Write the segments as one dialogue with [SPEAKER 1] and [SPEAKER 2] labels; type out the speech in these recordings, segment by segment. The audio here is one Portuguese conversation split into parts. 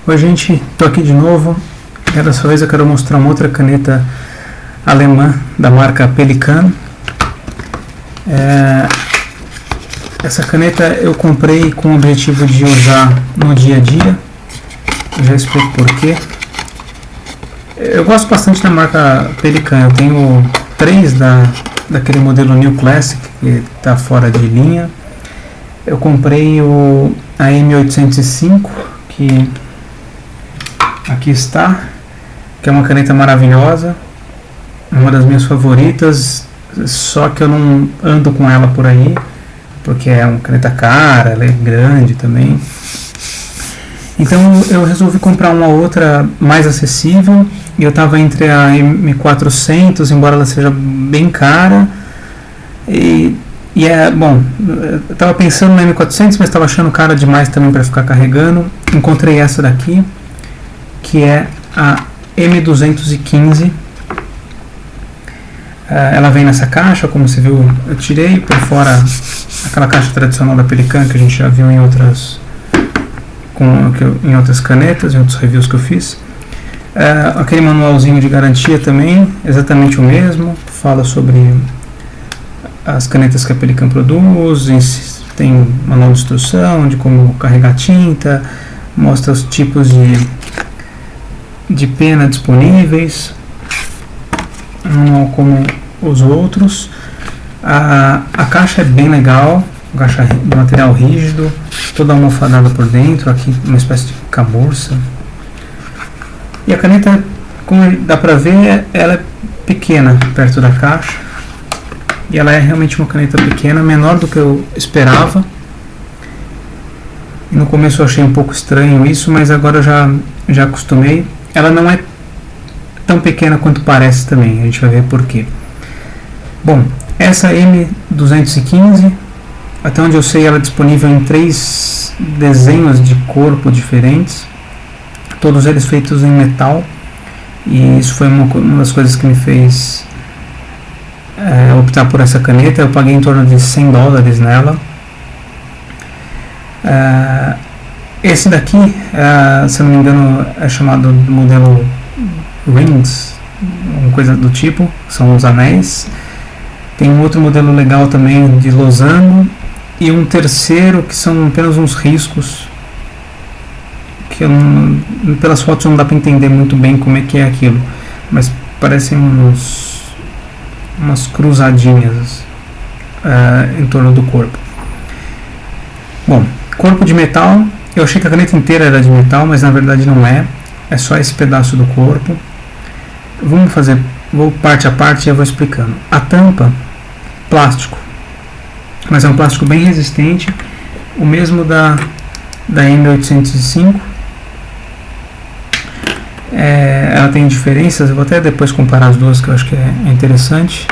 [SPEAKER 1] Oi gente, tô aqui de novo. Dessa vez eu quero mostrar uma outra caneta alemã da marca Pelikan. Essa caneta eu comprei com o objetivo de usar no dia a dia. Eu já explico porquê. Eu gosto bastante da marca Pelikan. Eu tenho 3 daquele modelo New Classic que está fora de linha. Eu comprei a M805, que aqui está, que é uma caneta maravilhosa, uma das minhas favoritas, só que eu não ando com ela por aí, porque é uma caneta cara, ela é grande também. Então eu resolvi comprar uma outra mais acessível, e eu estava entre a M400, embora ela seja bem cara, e eu estava pensando na M400, mas estava achando cara demais também para ficar carregando. Encontrei essa daqui, que é a M215. Ela vem nessa caixa, como você viu, eu tirei por fora aquela caixa tradicional da Pelikan que a gente já viu em outras canetas, em outros reviews que eu fiz. Aquele manualzinho de garantia também, exatamente o mesmo, fala sobre as canetas que a Pelikan produz, tem manual de instrução de como carregar tinta, mostra os tipos de pena disponíveis, não como os outros. A caixa é bem legal, caixa de material rígido, toda almofadada por dentro, aqui uma espécie de camurça. E a caneta, como dá pra ver, ela é pequena perto da caixa. E ela é realmente uma caneta pequena, menor do que eu esperava. No começo eu achei um pouco estranho isso, mas agora eu já acostumei. Ela não é tão pequena quanto parece também, a gente vai ver porquê. Bom, essa M215, até onde eu sei, ela é disponível em 3 desenhos de corpo diferentes, todos eles feitos em metal, e isso foi uma das coisas que me fez optar por essa caneta. Eu paguei em torno de $100 nela. Esse daqui, se eu não me engano, é chamado do modelo Rings, uma coisa do tipo, são os anéis. Tem um outro modelo legal também de losango, e um terceiro que são apenas uns riscos, que pelas fotos não dá para entender muito bem como é que é aquilo, mas parecem umas cruzadinhas em torno do corpo. Bom, corpo de metal. Eu achei que a caneta inteira era de metal, mas na verdade não é. É só esse pedaço do corpo. Vou parte a parte e eu vou explicando. A tampa, plástico, mas é um plástico bem resistente, o mesmo da M805. Ela tem diferenças, eu vou até depois comparar as duas, que eu acho que é interessante.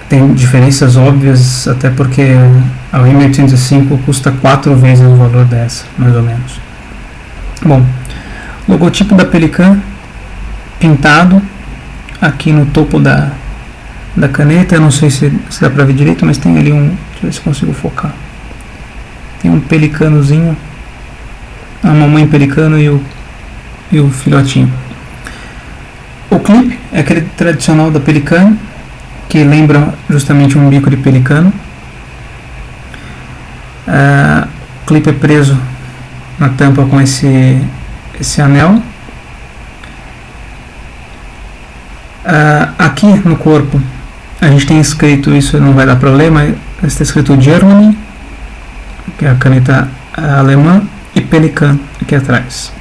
[SPEAKER 1] Tem diferenças óbvias, até porque a M805 custa 4 vezes o valor dessa, mais ou menos. Bom, logotipo da Pelikan pintado aqui no topo da caneta. Eu não sei se dá pra ver direito, mas tem ali deixa eu ver se consigo focar. Tem um pelicanozinho, a mamãe pelicano e o filhotinho. O clipe é aquele tradicional da Pelikan, que lembra justamente um bico de pelicano. O clipe é preso na tampa com esse anel. Aqui no corpo a gente tem escrito, isso não vai dar problema, está escrito Germany, que é a caneta alemã, e Pelikan aqui atrás.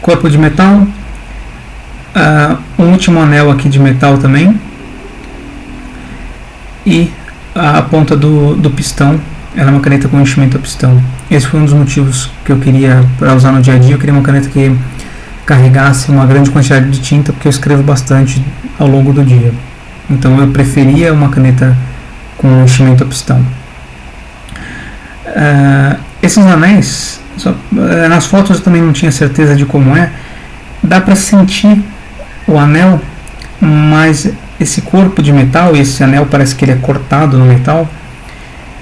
[SPEAKER 1] Corpo de metal, um último anel aqui de metal também, e a ponta do pistão. Ela é uma caneta com enchimento a pistão. Esse foi um dos motivos que eu queria para usar no dia a dia. Eu queria uma caneta que carregasse uma grande quantidade de tinta, porque eu escrevo bastante ao longo do dia. Então eu preferia uma caneta com enchimento a pistão. Esses anéis, nas fotos eu também não tinha certeza de como é. Dá para sentir o anel, mas esse corpo de metal, e esse anel parece que ele é cortado no metal,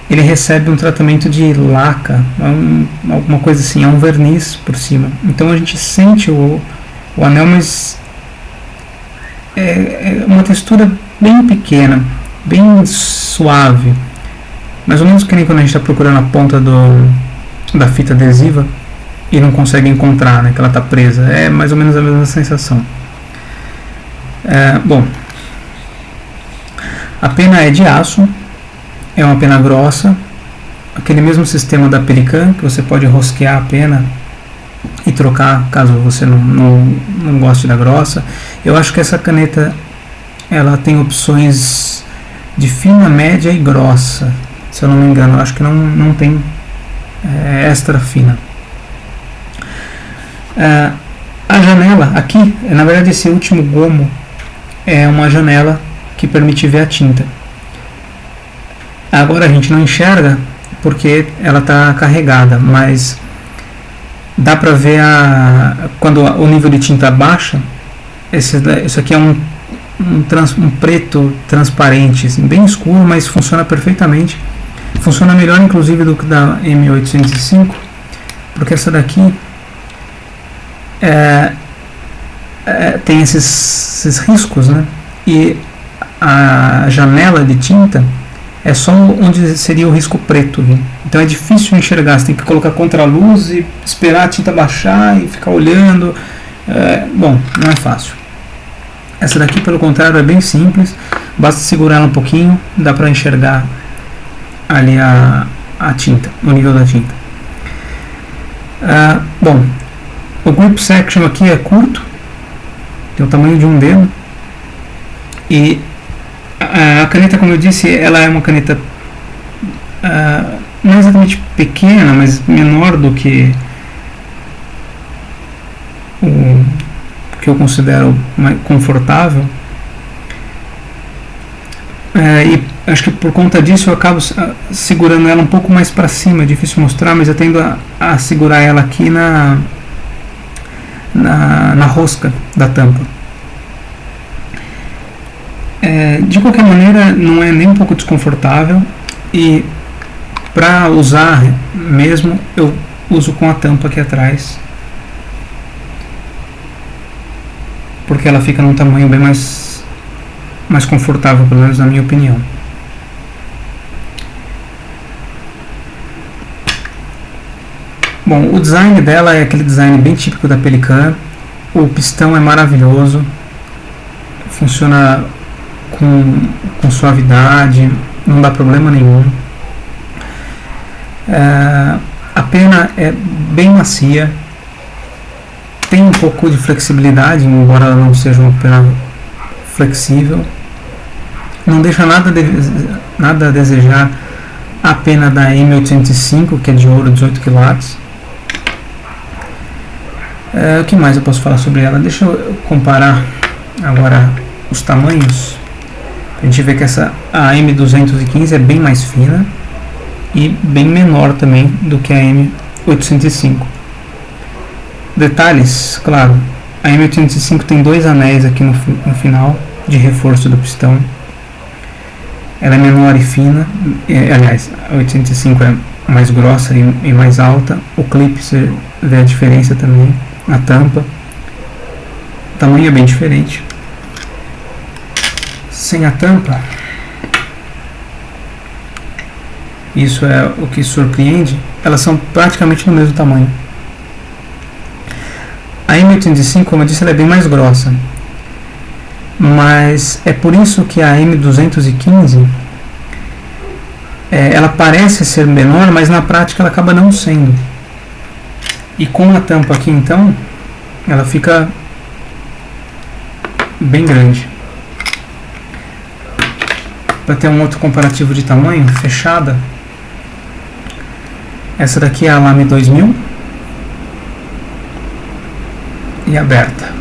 [SPEAKER 1] ele recebe um tratamento de laca, alguma coisa assim, é um verniz por cima. Então a gente sente o anel, mas é uma textura bem pequena, bem suave, mais ou menos que nem quando a gente está procurando a ponta da fita adesiva e não consegue encontrar, né, que ela está presa. É mais ou menos a mesma sensação. Bom, a pena é de aço, é uma pena grossa, aquele mesmo sistema da Pelican, que você pode rosquear a pena e trocar caso você não goste da grossa. Eu acho que essa caneta ela tem opções de fina, média e grossa, se eu não me engano. Eu acho que não tem extra fina. A janela aqui, na verdade esse último gomo é uma janela que permite ver a tinta. Agora a gente não enxerga porque ela está carregada, mas dá para ver quando o nível de tinta baixa. Isso aqui é um preto transparente, assim, bem escuro, mas funciona perfeitamente. Funciona melhor inclusive do que da M805, porque essa daqui tem esses riscos, né? E a janela de tinta é só onde seria o risco preto, viu? Então é difícil enxergar, você tem que colocar contra a luz e esperar a tinta baixar e ficar olhando. Bom, não é fácil. Essa daqui, pelo contrário, é bem simples, basta segurar ela um pouquinho, dá para enxergar ali a tinta, o nível da tinta. Bom, o grip section aqui é curto, tem o tamanho de um dedo, e a caneta, como eu disse, ela é uma caneta não exatamente pequena, mas menor do que o que eu considero mais confortável. E acho que por conta disso eu acabo segurando ela um pouco mais para cima. É difícil mostrar, mas eu tendo a segurar ela aqui na rosca da tampa. De qualquer maneira, não é nem um pouco desconfortável, e para usar mesmo eu uso com a tampa aqui atrás, porque ela fica num tamanho bem mais confortável, pelo menos na minha opinião. Bom, o design dela é aquele design bem típico da Pelican. O pistão é maravilhoso, funciona com suavidade, não dá problema nenhum. A pena é bem macia, tem um pouco de flexibilidade, embora ela não seja uma pena flexível. Não deixa nada a desejar a pena da M805, que é de ouro, 18 quilates. O que mais eu posso falar sobre ela? Deixa eu comparar agora os tamanhos. A gente vê que a M215 é bem mais fina e bem menor também do que a M805. Detalhes, claro, a M805 tem dois anéis aqui no final de reforço do pistão. Ela é menor e fina, aliás, a 805 é mais grossa e mais alta. O clipe, você vê a diferença também, a tampa. O tamanho é bem diferente. Sem a tampa, isso é o que surpreende, elas são praticamente no mesmo tamanho. A M805, como eu disse, ela é bem mais grossa, mas é por isso que a M215 ela parece ser menor, mas na prática ela acaba não sendo. E com a tampa aqui, então, ela fica bem grande. Para ter um outro comparativo de tamanho, fechada, essa daqui é a Lamy 2000 e aberta.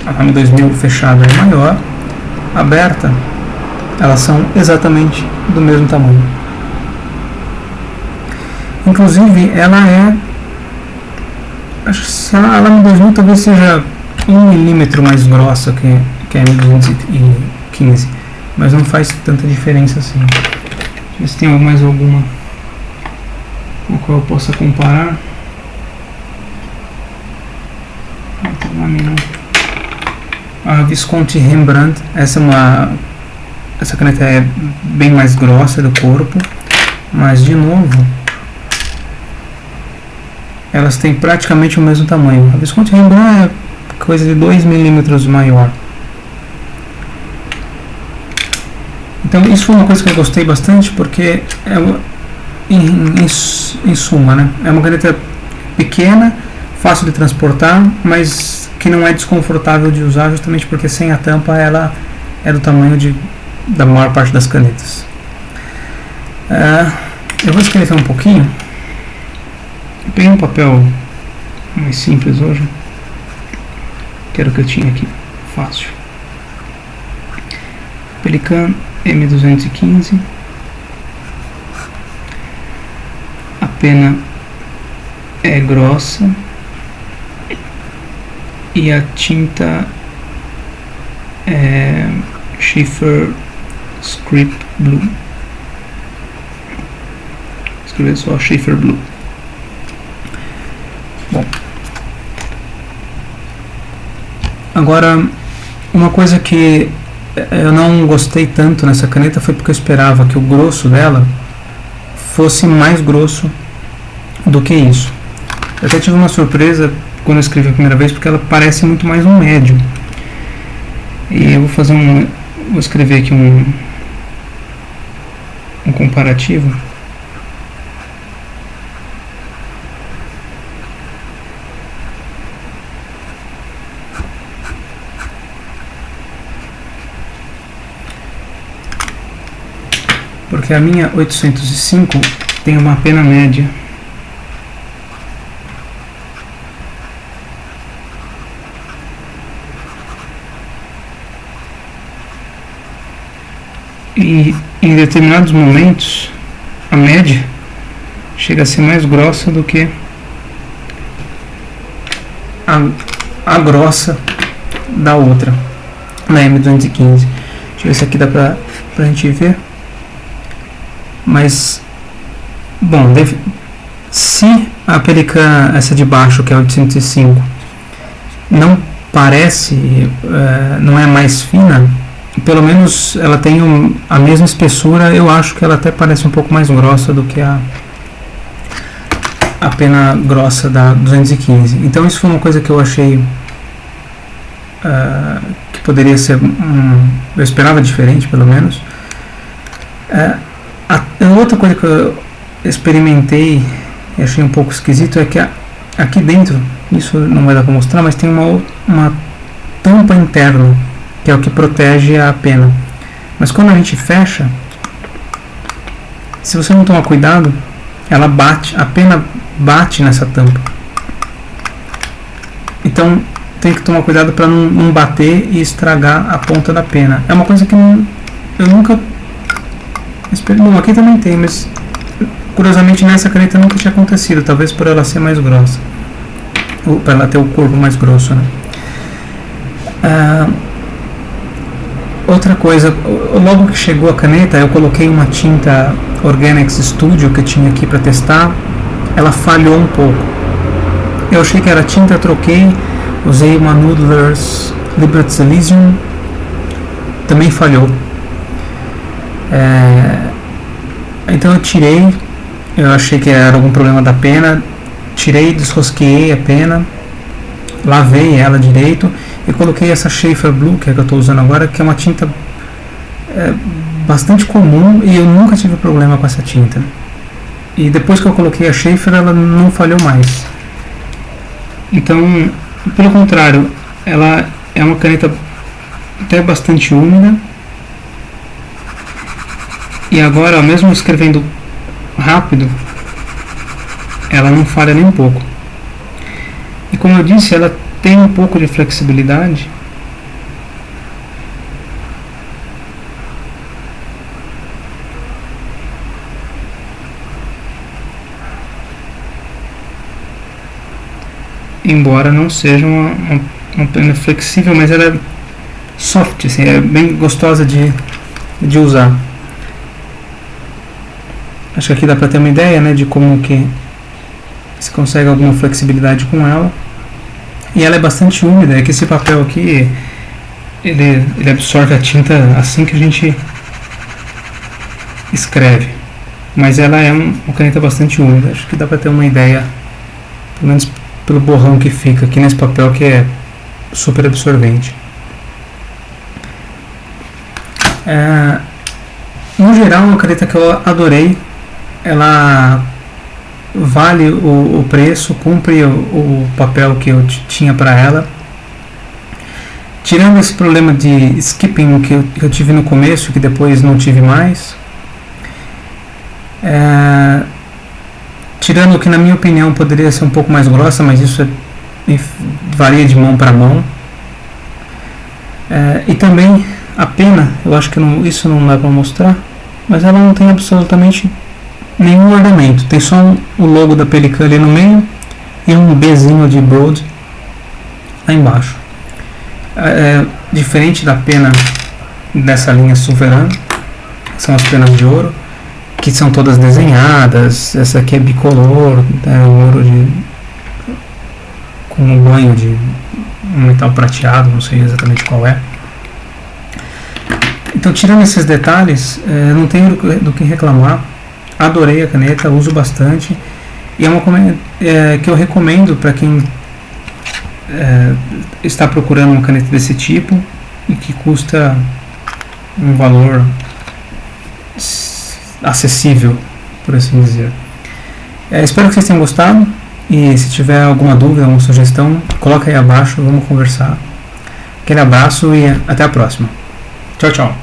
[SPEAKER 1] A Lamy 2000 fechada é maior, aberta, elas são exatamente do mesmo tamanho. Inclusive, ela acho que a Lamy 2000 talvez seja 1 milímetro mais grossa que a M215. Mas não faz tanta diferença assim. Deixa eu ver se tem mais alguma com a qual eu possa comparar. Não tem nome não. A Visconti Rembrandt, essa caneta é bem mais grossa do corpo, mas de novo elas têm praticamente o mesmo tamanho. A Visconti Rembrandt é coisa de 2 milímetros maior. Então isso foi uma coisa que eu gostei bastante, porque em suma, né, é uma caneta pequena, fácil de transportar, mas que não é desconfortável de usar, justamente porque sem a tampa ela é do tamanho da maior parte das canetas. Eu vou escrever um pouquinho. Eu peguei um papel mais simples hoje, que era o que eu tinha aqui, fácil. Pelican M215. A pena é grossa e a tinta é Sheaffer Script Blue. Escrever só Sheaffer Blue. Bom, agora uma coisa que eu não gostei tanto nessa caneta foi porque eu esperava que o grosso dela fosse mais grosso do que isso. Eu até tive uma surpresa quando eu escrevi a primeira vez, porque ela parece muito mais um médio. E eu vou escrever aqui um comparativo. Porque a minha 805 tem uma pena média. E em determinados momentos a média chega a ser mais grossa do que a grossa da outra, na M215. Deixa eu ver se aqui dá pra gente ver. Mas, bom, se a Pelican, essa de baixo, que é a 805, não parece, não é mais fina, pelo menos ela tem a mesma espessura. Eu acho que ela até parece um pouco mais grossa do que a pena grossa da 215. Então isso foi uma coisa que eu achei que poderia ser, eu esperava diferente, pelo menos. Outra coisa que eu experimentei e achei um pouco esquisito é que aqui dentro, isso não vai dar para mostrar, mas tem uma tampa interna, que é o que protege a pena. Mas quando a gente fecha, se você não tomar cuidado, a pena bate nessa tampa. Então tem que tomar cuidado para não bater e estragar a ponta da pena. É uma coisa que eu nunca... Bom, aqui também tem, mas curiosamente nessa caneta nunca tinha acontecido, talvez por ela ser mais grossa, ou para ela ter o corpo mais grosso, né? Outra coisa, logo que chegou a caneta, eu coloquei uma tinta Organics Studio que eu tinha aqui para testar. Ela falhou um pouco. Eu achei que era tinta, troquei, usei uma Noodler's Liberty Elysium, também falhou. Então eu tirei, eu achei que era algum problema da pena, tirei, desrosqueei a pena, lavei ela direito e coloquei essa Sheaffer Blue, que é a que eu estou usando agora, que é uma tinta bastante comum e eu nunca tive problema com essa tinta. E depois que eu coloquei a Sheaffer, ela não falhou mais. Então, pelo contrário, ela é uma caneta até bastante úmida. E agora, mesmo escrevendo rápido, ela não falha nem um pouco. E como eu disse, ela tem um pouco de flexibilidade. Embora não seja uma pena flexível, mas ela é soft, assim, é bem gostosa de usar. Acho que aqui dá para ter uma ideia, né, de como que se consegue alguma flexibilidade com ela. E ela é bastante úmida, é que esse papel aqui ele absorve a tinta assim que a gente escreve, mas ela é uma caneta bastante úmida. Acho que dá para ter uma ideia, pelo menos pelo borrão que fica aqui nesse papel, que é super absorvente. No geral, uma caneta que eu adorei. Ela vale o preço, cumpre o papel que eu tinha para ela. Tirando esse problema de skipping que eu tive no começo, que depois não tive mais. Tirando o que na minha opinião poderia ser um pouco mais grossa, mas isso varia de mão para mão. E também a pena, eu acho que isso não dá para mostrar, mas ela não tem absolutamente nenhum ornamento. Tem só o logo da Pelican ali no meio e um Bzinho de Broad lá embaixo. Diferente da pena dessa linha Souverain, são as penas de ouro, que são todas desenhadas. Essa aqui é bicolor, ouro com um banho de um metal prateado, não sei exatamente qual é. Então, tirando esses detalhes, não tenho do que reclamar. Adorei a caneta, uso bastante, e é uma que eu recomendo para quem está procurando uma caneta desse tipo e que custa um valor acessível, por assim dizer. Espero que vocês tenham gostado, e se tiver alguma dúvida, alguma sugestão, coloca aí abaixo, vamos conversar. Aquele abraço e até a próxima. Tchau, tchau.